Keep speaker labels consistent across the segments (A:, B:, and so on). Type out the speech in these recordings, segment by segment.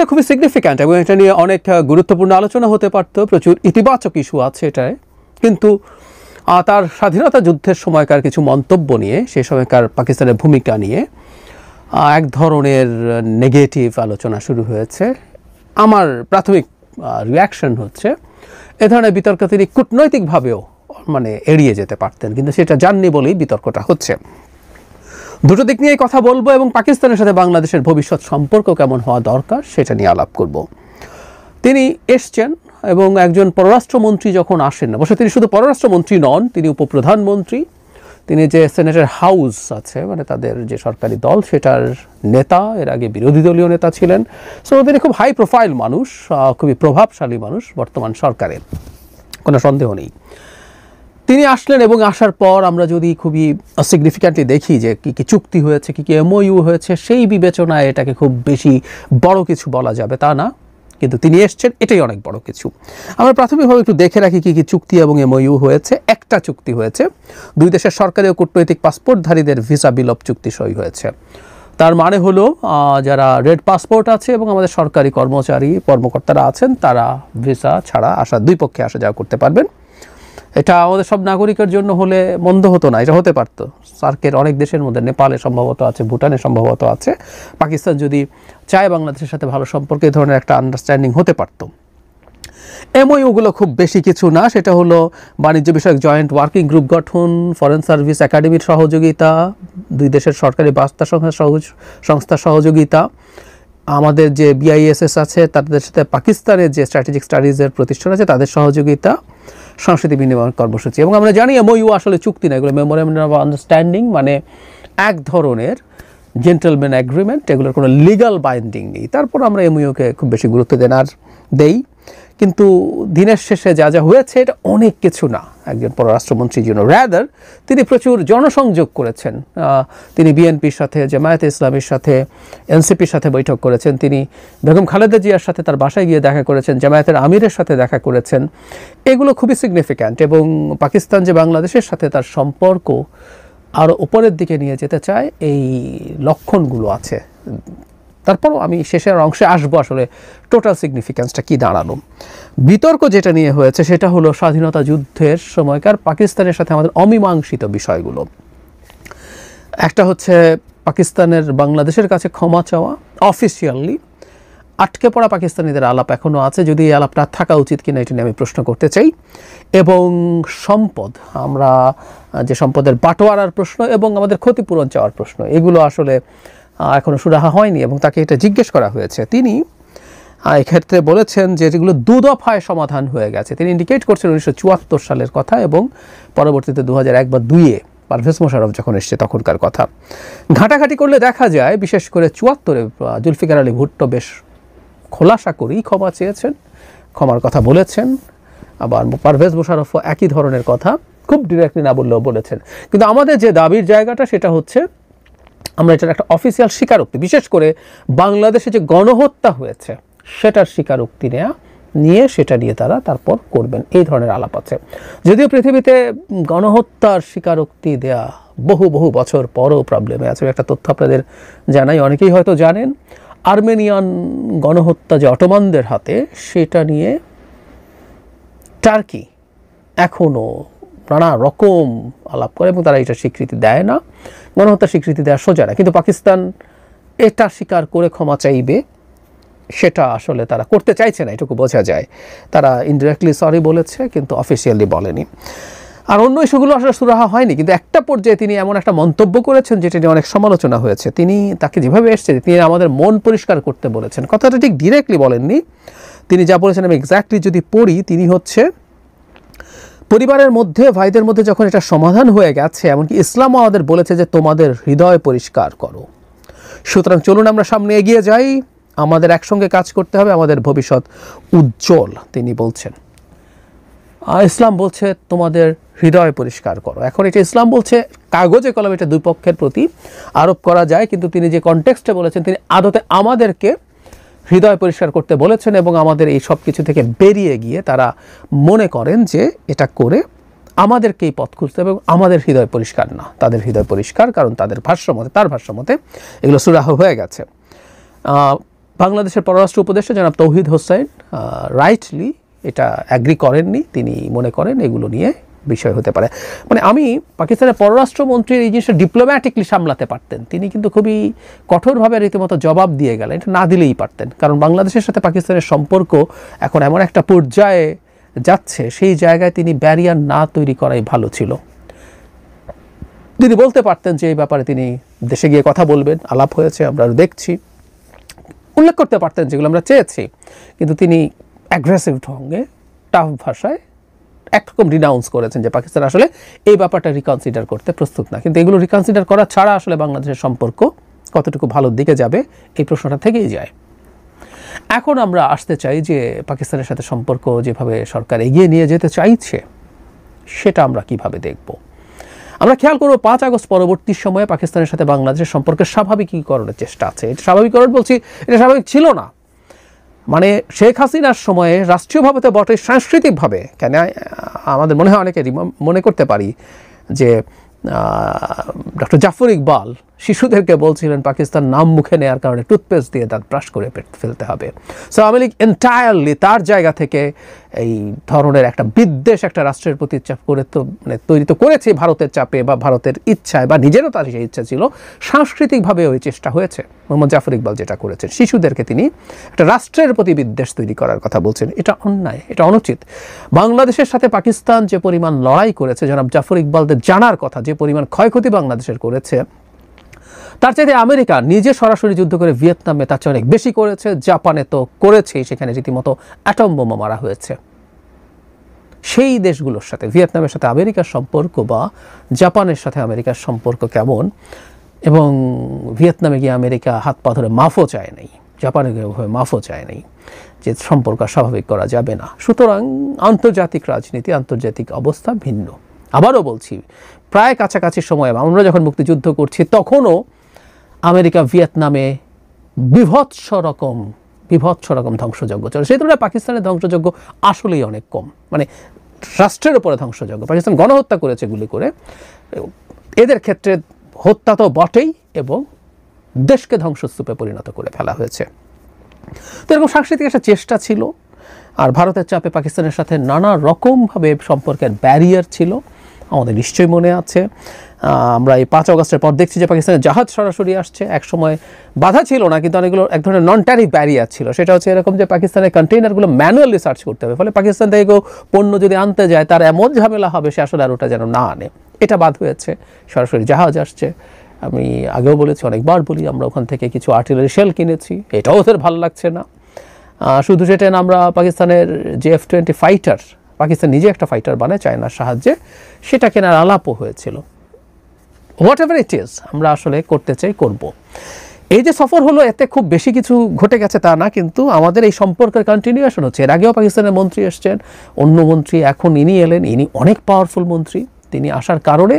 A: এটা খুবই সিগনিফিক্যান্ট এবং এটা নিয়ে অনেক গুরুত্বপূর্ণ আলোচনা হতে পারত, প্রচুর ইতিবাচক ইস্যু আছে এটায়। কিন্তু তার স্বাধীনতা যুদ্ধের সময়কার কিছু মন্তব্য নিয়ে, সেই সময়কার পাকিস্তানের ভূমিকা নিয়ে এক ধরনের নেগেটিভ আলোচনা শুরু হয়েছে। আমার প্রাথমিক রিয়াকশন হচ্ছে এ ধরনের বিতর্ক তিনি কূটনৈতিকভাবেও এড়িয়ে যেতে পারতেন, কিন্তু সেটা জাননি বলেই বিতর্কটা হচ্ছে। দুটো দিক নিয়েই কথা বলবো এবং পাকিস্তানের সাথে বাংলাদেশের ভবিষ্যৎ সম্পর্ক কেমন হওয়া দরকার সেটা নিয়ে আলাপ করব। তিনি এসছেন এবং একজন পররাষ্ট্রমন্ত্রী যখন আসেন, অবশ্য তিনি শুধু পররাষ্ট্রমন্ত্রী নন, তিনি উপপ্রধানমন্ত্রী, তিনি যে সেনেটের হাউস আছে তাদের যে সরকারি দল সেটার নেতা, এর আগে বিরোধী দলীয় নেতা ছিলেন। সো তিনি খুব হাই প্রোফাইল মানুষ, খুবই প্রভাবশালী মানুষ বর্তমান সরকারের, কোনো সন্দেহ নেই। তিনি আসলেন এবং আসার পর আমরা যদি খুবই সিগনিফিক্যান্টলি দেখি যে কী কী চুক্তি হয়েছে, কী কী এমওইউ হয়েছে, সেই বিবেচনায় এটাকে খুব বেশি বড় কিছু বলা যাবে তা না, কিন্তু তিনি এসছেন এটাই অনেক বড় কিছু। আমরা প্রাথমিকভাবে একটু দেখে রাখি কী কী চুক্তি এবং এমওইউ হয়েছে। একটা চুক্তি হয়েছে, দুই দেশের সরকারি ও কূটনৈতিক পাসপোর্টধারীদের ভিসা বিলোপ চুক্তি সই হয়েছে। তার মানে হলো যারা রেড পাসপোর্ট আছে এবং আমাদের সরকারি কর্মকর্তারা আছেন তারা ভিসা ছাড়া দুই পক্ষে আসা যাওয়া করতে পারবেন। এটা আমাদের সব নাগরিকের জন্য হলে মন্দ হতো না, এটা হতে পারতো। সার্কের অনেক দেশের মধ্যে, নেপালে সম্ভবত আছে, ভুটানে সম্ভবত আছে, পাকিস্তান যদি চায় বাংলাদেশের সাথে ভালো সম্পর্কে এই ধরনের একটা আন্ডারস্ট্যান্ডিং হতে পারতো। এমওইউগুলো খুব বেশি কিছু না, সেটা হলো বাণিজ্য বিষয়ক জয়েন্ট ওয়ার্কিং গ্রুপ গঠন, ফরেন সার্ভিস একাডেমির সহযোগিতা, দুই দেশের সরকারি বার্তা সংস্থার সহযোগিতা, আমাদের যে বিআইএসএস আছে তাদের সাথে পাকিস্তানের যে স্ট্র্যাটেজিক স্টাডিজের প্রতিষ্ঠান আছে তাদের সহযোগিতা, সংস্কৃতি বিনিময় কর্মসূচি। এবং আমরা জানি এমওইউ আসলে চুক্তি না, এগুলো মেমোরেন্ডাম অফ আন্ডারস্ট্যান্ডিং, এক ধরনের জেন্টলম্যান এগ্রিমেন্ট, এগুলোর কোনো লিগাল বাইন্ডিং নেই। তারপর আমরা এমওইউকে খুব বেশি গুরুত্ব দেই, কিন্তু দিনের শেষে যা যা হয়েছে এটা অনেক কিছু না একজন পররাষ্ট্রমন্ত্রীর জন্য। রাদার তিনি প্রচুর জনসংযোগ করেছেন, তিনি বিএনপির সাথে, জামায়াতে ইসলামীর সাথে, এনসিপির সাথে বৈঠক করেছেন, তিনি বেগম খালেদা জিয়ার সাথে তার বাসায় গিয়ে দেখা করেছেন, জামায়াতের আমিরের সাথে দেখা করেছেন। এগুলো খুবই সিগনিফিক্যান্ট এবং পাকিস্তান যে বাংলাদেশের সাথে তার সম্পর্ক আরও উপরের দিকে নিয়ে যেতে চায় এই লক্ষণগুলো আছে। তারপরও আমি শেষের অংশে আসবো আসলে টোটাল সিগনিফিক্যান্সটা কী দাঁড়ালো। বিতর্ক যেটা নিয়ে হয়েছে সেটা হলো স্বাধীনতা যুদ্ধের সময়কার পাকিস্তানের সাথে আমাদের অমীমাংসিত বিষয়গুলো। একটা হচ্ছে পাকিস্তানের বাংলাদেশের কাছে ক্ষমা চাওয়া, অফিসিয়ালি আটকে পড়া পাকিস্তানিদের আলাপ এখনও আছে, যদি এই আলাপটা থাকা উচিত কিনা এটা নিয়ে আমি প্রশ্ন করতে চাই। এবং সম্পদ, আমরা যে সম্পদের বাটোয়ারার প্রশ্ন এবং আমাদের ক্ষতিপূরণ চাওয়ার প্রশ্ন, এগুলো আসলে এখনও সুরাহা হয়নি এবং তাকে এটা জিজ্ঞেস করা হয়েছে। তিনি এক্ষেত্রে বলেছেন যে যেগুলো দুদফায় সমাধান হয়ে গেছে। তিনি ইন্ডিকেট করছেন 1974 সালের কথা এবং পরবর্তীতে 2001 বা 2002-এ পারভেজ মোশাররফ যখন এসছে তখনকার কথা। ঘাটাঘাটি করলে দেখা যায় বিশেষ করে 74-এ জুলফিকার আলী ভুট্টো বেশ খোলাসা করেই ক্ষমা চেয়েছেন, ক্ষমার কথা বলেছেন। আবার পারভেজ মোশাররফও একই ধরনের কথা খুব ডিরেক্টলি না বললেও বলেছেন। কিন্তু আমাদের যে দাবির জায়গাটা সেটা হচ্ছে আমরা এটার একটা অফিসিয়াল স্বীকারোক্তি, বিশেষ করে বাংলাদেশে যে গণহত্যা হয়েছে সেটার স্বীকারোক্তি নিয়ে সেটা নিয়ে তারা তারপর করবেন, এই ধরনের আলাপ আছে। যদিও পৃথিবীতে গণহত্যার স্বীকারোক্তি দেয়া বহু বহু বছর পরও প্রবলেমে আছে। একটা তথ্য আপনাদের জানাই, অনেকেই হয়তো জানেন, আর্মেনিয়ান গণহত্যা যে অটোমানদের হাতে, সেটা নিয়ে টার্কি এখনও নানা রকম আলাপ করে এবং তারা এটা স্বীকৃতি দেয় না, গণহত্যার স্বীকৃতি দেওয়া সোজা না। কিন্তু পাকিস্তান এটা স্বীকার করে ক্ষমা চাইবে সেটা আসলে তারা করতে চাইছে না, এটুকু বোঝা যায়। তারা ইনডিরেক্টলি সরি বলেছে কিন্তু অফিসিয়ালি বলেনি। আর অন্য ইস্যুগুলো আসলে সুরাহা হয়নি, কিন্তু একটা পর্যায়ে তিনি এমন একটা মন্তব্য করেছেন যেটা নিয়ে অনেক সমালোচনা হয়েছে। তিনি তাকে যেভাবে এসছে তিনি আমাদের মন পরিষ্কার করতে বলেছেন, কথাটা ঠিক ডিরেক্টলি বলেননি। তিনি যা বলেছেন আমি এক্স্যাক্টলি যদি পড়ি, তিনি হচ্ছে পরিবারের মধ্যে, ভাইদের মধ্যে যখন এটা সমাধান হয়ে গেছে, এমনকি ইসলামও আমাদের বলেছে যে তোমাদের হৃদয় পরিষ্কার করো, সুতরাং চলুন আমরা সামনে এগিয়ে যাই, আমাদের একসঙ্গে কাজ করতে হবে, আমাদের ভবিষ্যৎ উজ্জ্বল। তিনি বলছেন, ইসলাম বলছে তোমাদের হৃদয় পরিষ্কার করো। এখন এটা ইসলাম বলছে, কাগজে কলমে এটা দুই পক্ষের প্রতি আরোপ করা যায়, কিন্তু তিনি যে কনটেক্সটে বলেছেন তিনি আদতে আমাদেরকে হৃদয় পরিষ্কার করতে বলেছেন এবং আমাদের এই সব কিছু থেকে বেরিয়ে গিয়ে তারা মনে করেন যে এটা করে আমাদেরকেই পথ খুঁজতে হবে এবং আমাদের হৃদয় পরিষ্কার না, তাদের হৃদয় পরিষ্কার, কারণ তাদের ভাষ্যমতে, তার ভাষ্যমতে এগুলো সুরাহ হয়ে গেছে। বাংলাদেশের পররাষ্ট্র উপদেষ্টা জনাব তৌহিদ হোসেন রাইটলি এটা অ্যাগ্রি করেননি। তিনি মনে করেন এগুলো নিয়ে বিষয় হতে পারে, মানে আমি পাকিস্তানের পররাষ্ট্রমন্ত্রীর এই জিনিসটা ডিপ্লোম্যাটিকলি সামলাতে পারতেন, তিনি কিন্তু খুবই কঠোরভাবে রীতিমতো জবাব দিয়ে গেলেন, এটা না দিলেই পারতেন। কারণ বাংলাদেশের সাথে পাকিস্তানের সম্পর্ক এখন এমন একটা পর্যায়ে যাচ্ছে, সেই জায়গায় তিনি ব্যারিয়ার না তৈরি করাই ভালো ছিল। তিনি বলতে পারতেন যে এই ব্যাপারে তিনি দেশে গিয়ে কথা বলবেন, আলাপ হয়েছে, আমরা দেখছি, উল্লেখ করতে পারতেন যেগুলো আমরা চেয়েছি, কিন্তু তিনি অ্যাগ্রেসিভ ঢঙ্গে টাফ ভাষায় একরকম রিনাউন্স করেছেন যে পাকিস্তান আসলে এই ব্যাপারটা রিকনসিডার করতে প্রস্তুত না। কিন্তু এগুলো রিকনসিডার করা ছাড়া আসলে বাংলাদেশের সম্পর্ক কতটুকু ভালোর দিকে যাবে এই প্রশ্নটা থেকেই যায়। এখন আমরা আসতে চাই যে পাকিস্তানের সাথে সম্পর্ক যেভাবে সরকার এগিয়ে নিয়ে যেতে চাইছে সেটা আমরা কিভাবে দেখব। আমরা খেয়াল করব 5 আগস্ট পরবর্তী সময়ে পাকিস্তানের সাথে বাংলাদেশের সম্পর্কের স্বাভাবিকীকরণের চেষ্টা আছে। এটা স্বাভাবিকীকরণ বলছি, এটা স্বাভাবিক ছিল না। মানে শেখ হাসিনার সময়ে রাষ্ট্রীয়ভাবে তো বটে, সাংস্কৃতিকভাবে কেন আমাদের মনে হয় অনেকে মনে করতে পারি যে ডক্টর জাফর ইকবাল শিশুদেরকে বলছিলেন পাকিস্তান নাম মুখে নেওয়ার কারণে টুথপেস্ট দিয়ে দাঁত ব্রাশ করে ফেলতে হবে। সো আওয়ামী লীগ এন্টায়ারলি তার জায়গা থেকে এই ধরনের একটা বিদ্বেষ একটা রাষ্ট্রের প্রতি চাপ করে তো মানে তৈরি তো করেছে ভারতের চাপে বা ভারতের ইচ্ছায় বা নিজেরও তার সেই ইচ্ছা ছিল। সাংস্কৃতিকভাবে ওই চেষ্টা হয়েছে। মোহাম্মদ জাফর ইকবাল যেটা করেছেন, শিশুদেরকে তিনি একটা রাষ্ট্রের প্রতি বিদ্বেষ তৈরি করার কথা বলছেন, এটা অন্যায়, এটা অনুচিত। বাংলাদেশের সাথে পাকিস্তান যে পরিমাণ লড়াই করেছে, জনাব জাফর ইকবালদের জানার কথা, যে পরিমাণ ক্ষয়ক্ষতি বাংলাদেশের করেছে, তার চাইতে আমেরিকা নিজে সরাসরি যুদ্ধ করে ভিয়েতনামে তার চেয়ে অনেক বেশি করেছে। জাপানে তো করেছেই, সেখানে রীতিমতো অ্যাটম বোমা মারা হয়েছে। সেই দেশগুলোর সাথে ভিয়েতনামের সাথে আমেরিকার সম্পর্ক বা জাপানের সাথে আমেরিকার সম্পর্ক কেমন, এবং ভিয়েতনামে গিয়ে আমেরিকা হাত পা ধরে মাফও চায় নাই, জাপানে গিয়ে মাফও চায় নাই, যে সম্পর্ক স্বাভাবিক করা যাবে না। সুতরাং আন্তর্জাতিক রাজনীতি, আন্তর্জাতিক অবস্থা ভিন্ন। আবারও বলছি, প্রায় কাছাকাছি সময়ে আমরা যখন মুক্তিযুদ্ধ করছি তখনও আমেরিকা ভিয়েতনামে বিভৎস রকম ধ্বংসযজ্ঞ চলে। সেই তুলনায় পাকিস্তানের ধ্বংসযজ্ঞ আসলেই অনেক কম, মানে রাষ্ট্রের উপরে ধ্বংসযজ্ঞ। পাকিস্তান গণহত্যা করেছে গুলি করে, এদের ক্ষেত্রে হত্যা তো বটেই, এবং দেশকে ধ্বংসস্তূপে পরিণত করে ফেলা হয়েছে। তো এরকম সাংস্কৃতিক একটা চেষ্টা ছিল। আর ভারতের চাপে পাকিস্তানের সাথে নানা রকমভাবে সম্পর্কের ব্যারিয়ার ছিল, আমাদের নিশ্চয়ই মনে আছে। আমরা এই 5 আগস্টের পর দেখছি যে পাকিস্তানের জাহাজ সরাসরি আসছে। এক সময় বাধা ছিল না, কিন্তু অনেকগুলো এক ধরনের নন ট্যারিফ ব্যারিয়ার ছিল। সেটা হচ্ছে এরকম যে পাকিস্তানের কন্টেইনারগুলো ম্যানুয়ালি সার্চ করতে হবে, ফলে পাকিস্তান থেকে কেউ পণ্য যদি আনতে যায় তার এমন ঝামেলা হবে সে আসলে আর ওটা যেন না আনে, এটা বাদ হয়েছে। সরাসরি জাহাজ আসছে। আমি আগেও বলেছি, অনেকবার বলি, আমরা ওখান থেকে কিছু আর্টিলারি শেল কিনেছি, এটাও ওদের ভালো লাগছে না। শুধু সেটা না, আমরা পাকিস্তানের যে F-20 ফাইটার, পাকিস্তান নিজে একটা ফাইটার বানায় চায়নার সাহায্যে, সেটা কেনার আলাপও হয়েছিল। হোয়াট এভার ইট ইজ, আমরা আসলে করতে চাই, করব। এই যে সফর হলো, এতে খুব বেশি কিছু ঘটে গেছে তা না, কিন্তু আমাদের এই সম্পর্কের কন্টিনিউয়েশন হচ্ছে। এর আগেও পাকিস্তানের মন্ত্রী এসছেন, অন্য মন্ত্রী, এখন ইনি এলেন, ইনি অনেক পাওয়ারফুল মন্ত্রী। তিনি আসার কারণে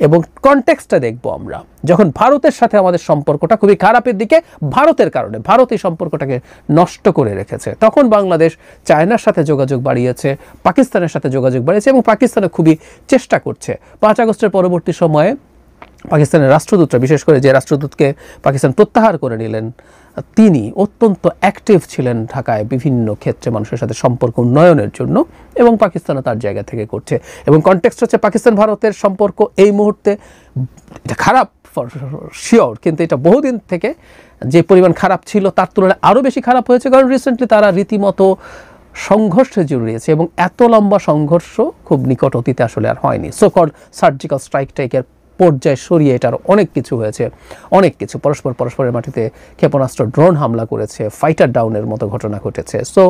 A: এবং কনটেক্সটটা দেখব আমরা, যখন ভারতের সাথে আমাদের সম্পর্কটা খুবই খারাপের দিকে, ভারতের কারণে, ভারত এই সম্পর্কটাকে নষ্ট করে রেখেছে, তখন বাংলাদেশ চায়নার সাথে যোগাযোগ বাড়িয়েছে, পাকিস্তানের সাথে যোগাযোগ বাড়িয়েছে, এবং পাকিস্তানে খুবই চেষ্টা করছে। 5 আগস্টের পরবর্তী সময়ে পাকিস্তানের রাষ্ট্রদূতরা, বিশেষ করে যে রাষ্ট্রদূতকে পাকিস্তান প্রত্যাহার করে নিলেন, তিনি অত্যন্ত অ্যাক্টিভ ছিলেন ঢাকায় বিভিন্ন ক্ষেত্রে মানুষের সাথে সম্পর্ক উন্নয়নের জন্য, এবং পাকিস্তানও তার জায়গা থেকে করছে। এবং কনটেক্সট হচ্ছে পাকিস্তান ভারতের সম্পর্ক এই মুহূর্তে এটা খারাপ শিওর, কিন্তু এটা বহুদিন থেকে যে পরিমাণ খারাপ ছিল তার তুলনায় আরও বেশি খারাপ হয়েছে, কারণ রিসেন্টলি তারা রীতিমতো সংঘর্ষে জড়িয়েছে, এবং এত লম্বা সংঘর্ষ খুব নিকট অতীতে আসলে আর হয়নি। সো কল্ড সার্জিক্যাল স্ট্রাইকের পর্যায়ে সরিয়ে এটার অনেক কিছু হয়েছে, অনেক কিছু পরস্পরের মাটিতে ক্ষেপণাস্ত্র, ড্রোন হামলা করেছে, ফাইটার ডাউনের মতো ঘটনা ঘটেছে। সো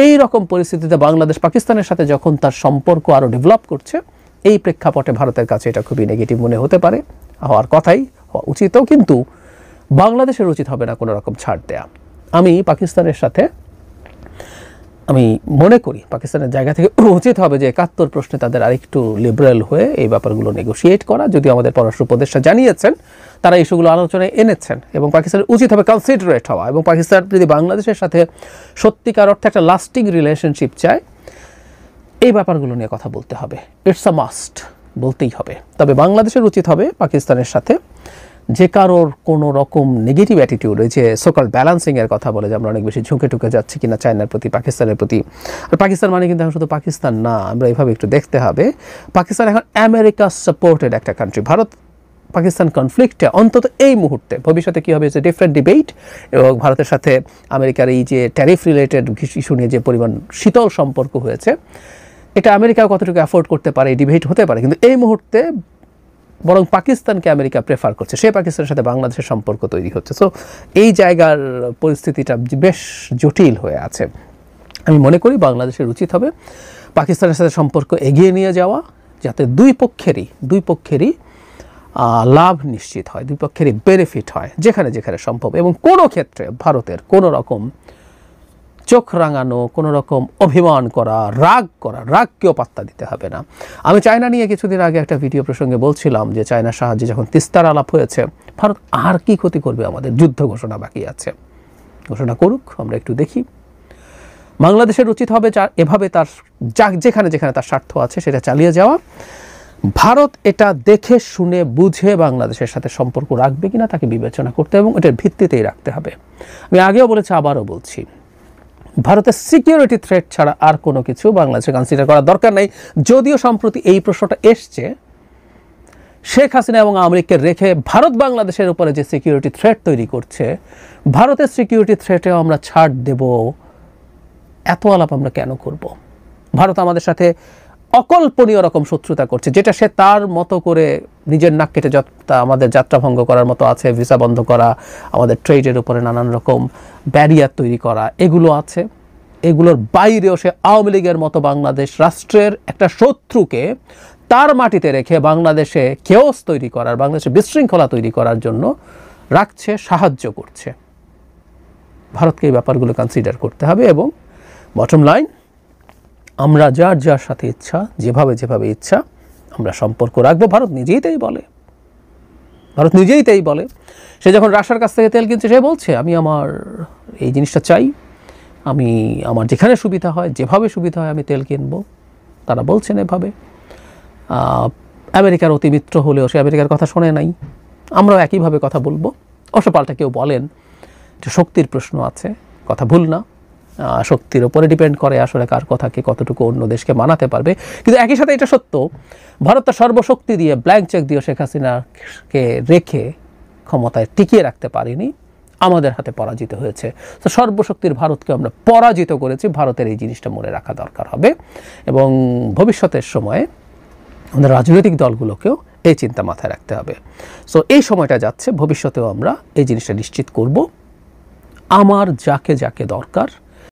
A: এই রকম পরিস্থিতিতে বাংলাদেশ পাকিস্তানের সাথে যখন তার সম্পর্ক আরও ডেভেলপ করছে, এই প্রেক্ষাপটে ভারতের কাছে এটা খুবই নেগেটিভ মনে হতে পারে, হওয়ার কথাই, হওয়া উচিতও। কিন্তু বাংলাদেশের উচিত হবে না কোনো রকম ছাড় দেয়া। আমি পাকিস্তানের সাথে, আমি মনে করি পাকিস্তানের জায়গা থেকে উচিত হবে যে 71 প্রশ্নে তাদের আরেকটু লিবারেল হয়ে এই ব্যাপারগুলো নেগোশিয়েট করা। যদিও আমাদের পররাষ্ট্র উপদেষ্টা জানিয়েছেন তারা ইস্যুগুলো আলোচনায় এনেছেন, এবং পাকিস্তানের উচিত হবে কনসিডারেট হওয়া, এবং পাকিস্তান যদি বাংলাদেশের সাথে সত্যিকার অর্থে একটা লাস্টিং রিলেশনশিপ চায়, এই ব্যাপারগুলো নিয়ে কথা বলতে হবে। ইটস আ মাস্ট, বলতেই হবে। তবে বাংলাদেশের উচিত হবে পাকিস্তানের সাথে যে কারোর কোনো রকম নেগেটিভ অ্যাটিটিউড, ওই যে সোকল ব্যালেন্সিংয়ের কথা বলে যে আমরা অনেক বেশি ঝুঁকে টুকে যাচ্ছি কিনা চায়নার প্রতি, পাকিস্তানের প্রতি। আর পাকিস্তান মানে কিন্তু এখন শুধু পাকিস্তান না, আমরা এইভাবে একটু দেখতে হবে। পাকিস্তান এখন আমেরিকা সাপোর্টেড একটা কান্ট্রি। ভারত পাকিস্তান কনফ্লিক্টে অন্তত এই মুহূর্তে, ভবিষ্যতে কী হবে ইটস এ ডিফারেন্ট ডিবেট। এবং ভারতের সাথে আমেরিকার এই যে ট্যারিফ রিলেটেড ইস্যু নিয়ে যে পরিমাণ শীতল সম্পর্ক হয়েছে, এটা আমেরিকাও কতটুকু অ্যাফোর্ড করতে পারে, এই ডিবেট হতে পারে। কিন্তু এই মুহূর্তে বরং পাকিস্তানকে আমেরিকা প্রেফার করছে, সে পাকিস্তানের সাথে বাংলাদেশের সম্পর্ক তৈরি হচ্ছে। সো এই জায়গার পরিস্থিতিটা বেশ জটিল হয়ে আছে। আমি মনে করি বাংলাদেশের উচিত হবে পাকিস্তানের সাথে সম্পর্ক এগিয়ে নিয়ে যাওয়া, যাতে দুই পক্ষেরই লাভ নিশ্চিত হয়, দুই পক্ষেরই বেনিফিট হয় যেখানে যেখানে সম্ভব। এবং কোনো ক্ষেত্রে ভারতের কোনো রকম চোখ রাঙানো, কোনো রকম অভিমান করা, রাগকেও পাত্তা দিতে হবে না। আমি চায়না নিয়ে কিছুদিন আগে একটা ভিডিও প্রসঙ্গে বলছিলাম যে চায়নার সাহায্যে যখন তিস্তার আলাপ হয়েছে, ভারত আর কি ক্ষতি করবে, আমাদের যুদ্ধ ঘোষণা বাকি আছে, ঘোষণা করুক, আমরা একটু দেখি। বাংলাদেশের উচিত হবে এভাবে তার যেখানে যেখানে তার স্বার্থ আছে সেটা চালিয়ে যাওয়া। ভারত এটা দেখে শুনে বুঝে বাংলাদেশের সাথে সম্পর্ক রাখবে কিনা তাকে বিবেচনা করতে এবং এটার ভিত্তিতেই রাখতে হবে। আমি আগেও বলেছি, আবারও বলছি, ভারতের সিকিউরিটি থ্রেট ছাড়া আর কোনো কিছু বাংলাদেশে কনসিডার করার দরকার নেই। যদিও সম্প্রতি এই প্রশ্নটা এসছে, শেখ হাসিনা এবং আওয়ামী লীগকে রেখে ভারত বাংলাদেশের উপরে যে সিকিউরিটি থ্রেট তৈরি করছে, ভারতের সিকিউরিটি থ্রেটেও আমরা ছাড় দেব, এত আলাপ আমরা কেন করব? ভারত আমাদের সাথে অকল্পনীয় রকম শত্রুতা করছে, যেটা সে তার মতো করে নিজের নাক কেটে আমাদের যাত্রা ভঙ্গ করার মতো আছে, ভিসা বন্ধ করা, আমাদের ট্রেডের উপরে নানান রকম ব্যারিয়ার তৈরি করা, এগুলো আছে। এগুলোর বাইরেও সে আওয়ামী লীগের মতো বাংলাদেশ রাষ্ট্রের একটা শত্রুকে তার মাটিতে রেখে বাংলাদেশে কেওস তৈরি করার, বাংলাদেশে বিশৃঙ্খলা তৈরি করার জন্য রাখছে, সাহায্য করছে। ভারতকে এই ব্যাপারগুলো কনসিডার করতে হবে। এবং বটম লাইন, আমরা যার সাথে ইচ্ছা, যেভাবে ইচ্ছা আমরা সম্পর্ক রাখবো। ভারত নিজেই তাই বলে। সে যখন রাশিয়ার কাছ থেকে তেল কিনছে, সে বলছে আমি আমার এই জিনিসটা চাই, আমি আমার যেখানে সুবিধা হয়, যেভাবে সুবিধা হয় আমি তেল কিনবো। তারা বলছেন এভাবে। আমেরিকার অতি মিত্র হলেও সে আমেরিকার কথা শোনে নাই। আমরাও একইভাবে কথা বলবো। অবশ্য পাল্টা কেউ বলেন এটা শক্তির প্রশ্ন আছে, কথা ভুল না, শক্তির উপরে ডিপেন্ড করে আসলে কার কথাকে কতটুকু অন্য দেশকে মানাতে পারবে। কিন্তু একই সাথে এটা সত্য, ভারত তার সর্বশক্তি দিয়ে ব্ল্যাঙ্ক চেক দিয়ে শেখ হাসিনাকে রেখে ক্ষমতায় টিকিয়ে রাখতে পারিনি, আমাদের হাতে পরাজিত হয়েছে। তো সর্বশক্তির ভারতকে আমরা পরাজিত করেছি। ভারতের এই জিনিসটা মনে রাখা দরকার হবে এবং ভবিষ্যতের সময়ে আমাদের রাজনৈতিক দলগুলোকেও এই চিন্তা মাথায় রাখতে হবে। সো এই সময়টা যাচ্ছে, ভবিষ্যতেও আমরা এই জিনিসটা নিশ্চিত করব। আমার যাকে দরকার